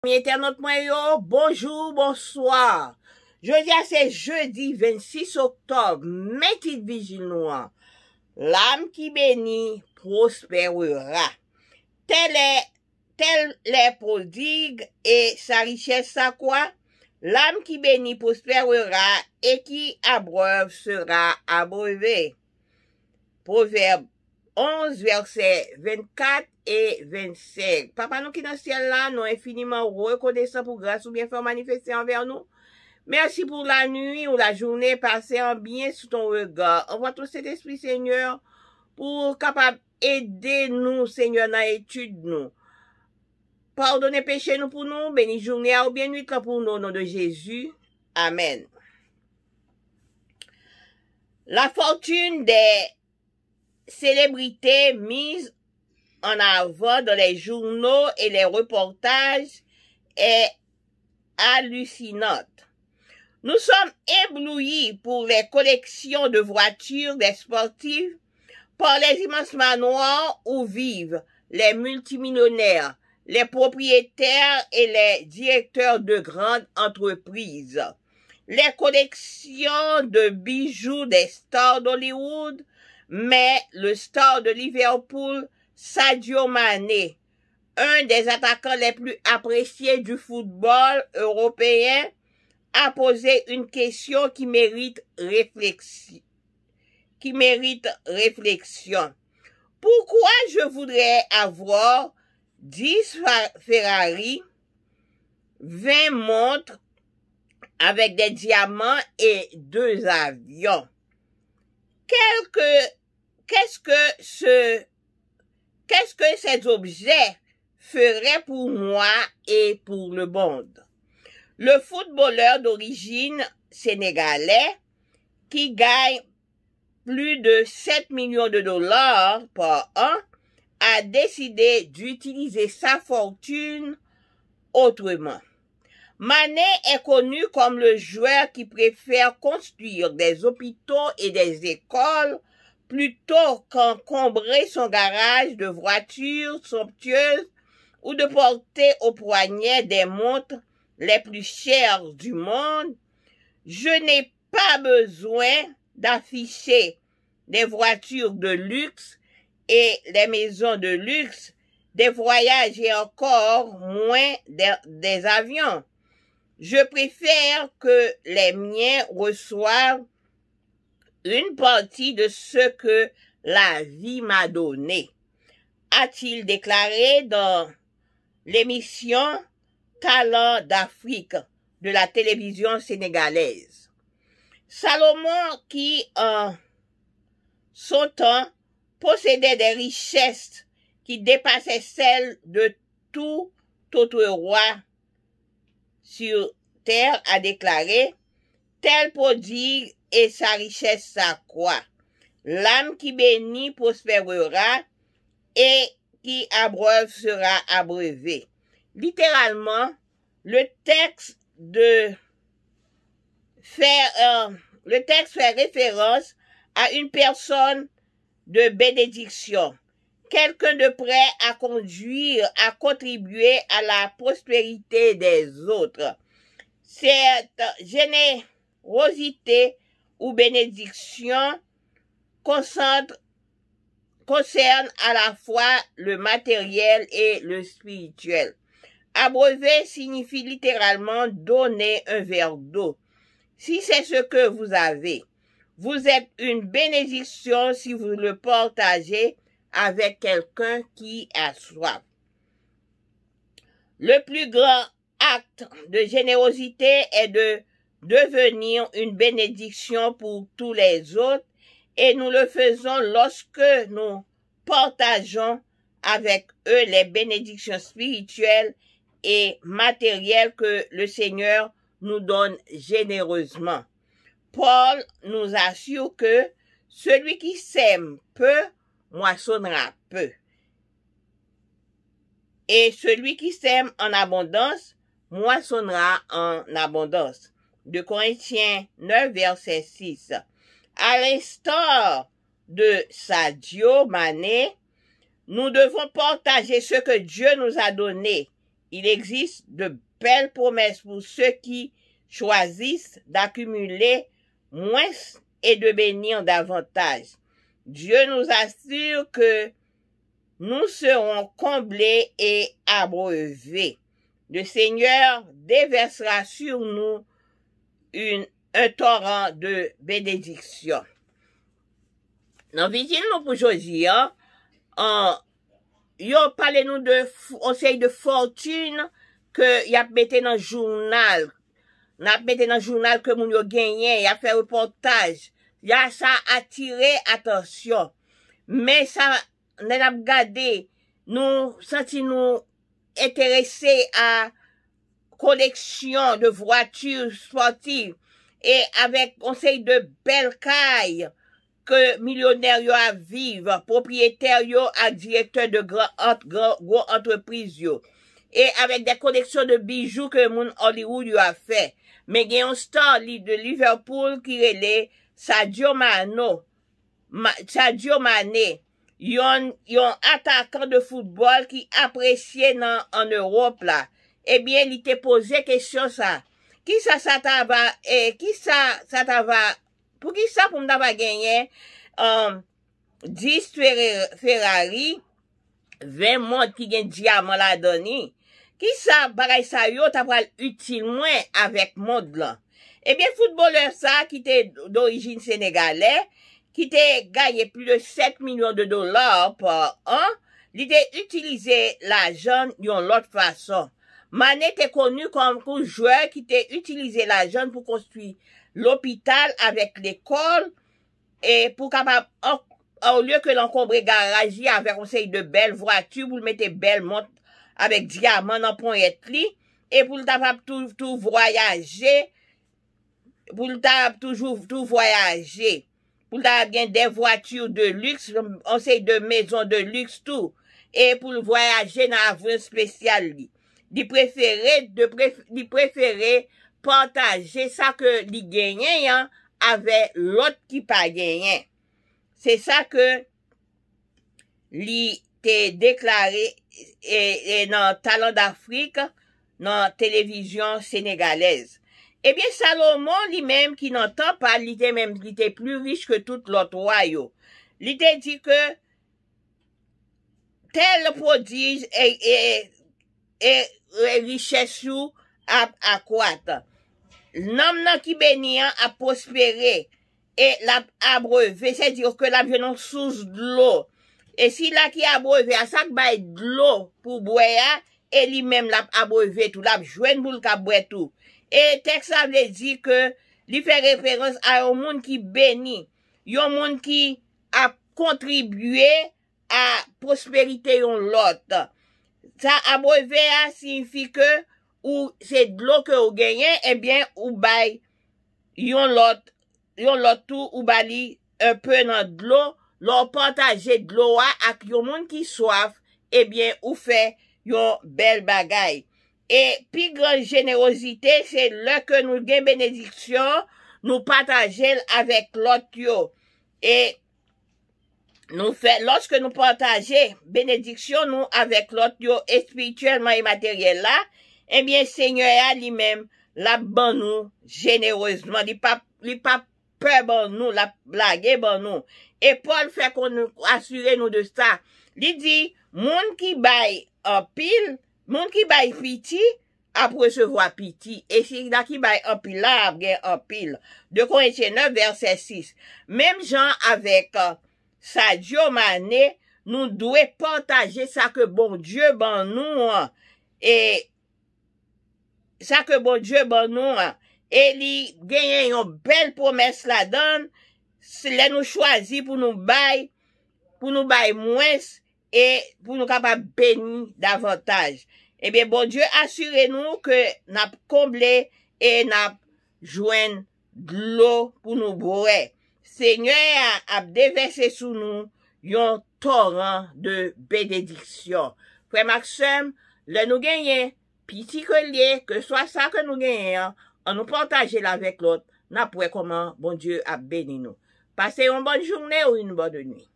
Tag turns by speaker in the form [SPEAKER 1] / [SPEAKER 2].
[SPEAKER 1] Internaute moi yo, bonjour, bonsoir. Jeudi c'est jeudi 26 octobre, métit vigile noir. L'âme qui bénit prospérera. Tel est prodigue et sa richesse sa quoi? L'âme qui bénit prospérera et qui abreuve sera abreuvé. Proverbe 11, verset 24 et 25. Papa nous qui dans le ciel là, nous infiniment reconnaissants pour grâce ou bien faire manifester envers nous. Merci pour la nuit ou la journée passée en bien sous ton regard. Envoie tout cet esprit, Seigneur, pour capable aider nous, Seigneur, dans l'étude nous. Pardonnez péché nous pour nous, bénis journée ou bien nuit pour nous, au nom de Jésus. Amen. La fortune des célébrités mises en avant dans les journaux et les reportages est hallucinante. Nous sommes éblouis pour les collections de voitures des sportifs, par les immenses manoirs où vivent les multimillionnaires, les propriétaires et les directeurs de grandes entreprises. Les collections de bijoux des stars d'Hollywood, mais le star de Liverpool, Sadio Mané, un des attaquants les plus appréciés du football européen, a posé une question qui mérite réflexion. Pourquoi je voudrais avoir 10 Ferrari, 20 montres avec des diamants et 2 avions? Qu'est-ce que ces objets feraient pour moi et pour le monde? Le footballeur d'origine sénégalais qui gagne plus de 7 millions de dollars par an a décidé d'utiliser sa fortune autrement. Mané est connu comme le joueur qui préfère construire des hôpitaux et des écoles plutôt qu'encombrer son garage de voitures somptueuses ou de porter au poignet des montres les plus chères du monde. Je n'ai pas besoin d'afficher des voitures de luxe et des maisons de luxe, des voyages et encore moins des avions. Je préfère que les miens reçoivent une partie de ce que la vie m'a donné, a-t-il déclaré dans l'émission Talents d'Afrique de la télévision sénégalaise. Salomon, qui en son temps possédait des richesses qui dépassaient celles de tout autre roi sur terre, a déclaré: tel prodigue et sa richesse s'accroît. L'âme qui bénit prospérera et qui abreuve sera abreuvée. Littéralement, le texte fait référence à une personne de bénédiction, quelqu'un de prêt à conduire, à contribuer à la prospérité des autres. Cette générosité ou bénédiction concerne à la fois le matériel et le spirituel. Abreuver signifie littéralement donner un verre d'eau. Si c'est ce que vous avez, vous êtes une bénédiction si vous le partagez avec quelqu'un qui a soif. Le plus grand acte de générosité est de devenir une bénédiction pour tous les autres, et nous le faisons lorsque nous partageons avec eux les bénédictions spirituelles et matérielles que le Seigneur nous donne généreusement. Paul nous assure que celui qui sème peu moissonnera peu, et celui qui sème en abondance moissonnera en abondance. 2 Corinthiens 9, verset 6. À l'instar de Sadio Mané, nous devons partager ce que Dieu nous a donné il existe de belles promesses pour ceux qui choisissent d'accumuler moins et de bénir davantage. Dieu nous assure que nous serons comblés et abreuvés. Le Seigneur déversera sur nous un torrent de bénédiction. Dans Vigile nous pour aujourd'hui, yo parlé nous de conseil de fortune que y a metté dans le journal. N'a metté dans le journal que moun yo gagné, y a fait reportage. Y a ça attiré attention. Mais ça n'a regardé, nous senti nous intéressés à collection de voitures sportives et avec conseil de belles cailles que millionnaires yo à vivre, propriétaires yo à directeurs de gros entreprises yo. Et avec des collections de bijoux que moun Hollywood yo a fait. Mais il y a un star de Liverpool qui est Sadio Mane. Yon attaquant de football qui apprécié en Europe là. Eh bien, il t'a posé question ça. Qui ça t'a va, pour qui ça pour m'dava gagner, 10 Ferrari, 20 montres qui gagne diamant la donné. Qui ça, bagay sa yo, t'a pral utile moins avec monde là. Eh bien, footballeur ça, qui était d'origine sénégalaise, qui était gagné plus de 7 millions de dollars par an, il était utilisé l'argent d'une autre façon. Mané était connu comme un joueur qui était utilisé l'argent pour construire l'hôpital avec l'école et pour capable, au lieu que l'encombre garage avec un série de belles voitures, pour le mettre belles montres avec diamant dans point et pour le capable tout voyager, pour le capable toujours tout voyager. Pour la bien des voitures de luxe, on sait de maisons de luxe tout, et pour le voyager dans un avion spécial. Il préférait partager ça que il gagnait avec l'autre qui pas gagné. C'est ça que il t'est déclaré et dans Talent d'Afrique, dans télévision sénégalaise. Eh bien, Salomon, lui-même, qui n'entend pas, il était plus riche que tout l'autre royaume. Il était dit que tel prodige et richesse à croître. L'homme qui bénit a prospéré et l'a abreuvé, c'est-à-dire que la vient sous de l'eau. Et si là qui a abreuvé, à ça bail de l'eau pour boire, et lui-même l'a abreuvé tout, l'a joint pour le boire tout. Et texte ça veut dire que il fait référence à un monde qui bénit, un monde qui a contribué à prospérité de l'autre. Ça abreuvé signifie que ou c'est de l'eau que vous gagnez, eh bien ou bail yon l'autre tout ou bali un peu dans de l'eau, leur partager de l'eau avec yon monde qui soif, eh bien ou fait yon belle bagaille. Et puis grande générosité, c'est là que nous gagnons bénédiction, nous partager avec l'autre. Et nous fait, lorsque nous partageons bénédiction, nous avec l'autre, et spirituellement et matériel là, eh bien, Seigneur lui-même, la ban nous généreusement, il pas peur ban nous, la blague ban nous. Et Paul fait qu'on nous assure nous de ça. Il dit, monde qui baille en pile, moun qui baille piti, après recevoir piti. Et si là qui baille en pile, là, après en pile. 2 Corinthiens 9, verset 6. Même gens avec Sadio Mane, nous devons partager ça que bon Dieu ban nous, et ça que bon Dieu ban nous, et li gagne une belle promesse là-dedans, c'est nous choisir pour nous bailler moins, et pour nous capables bénir davantage. Eh bien, bon Dieu, assurez-nous que n'a comblé et n'a joint de l'eau pour nous boire. Seigneur a déversé sous nous un torrent de bénédiction. Frère Maxime, le nous gagnons, petit que soit ça que nous gagnons, on nous partage avec l'autre, n'a pas comment bon Dieu a béni nous. Passez une bonne journée ou une bonne nuit.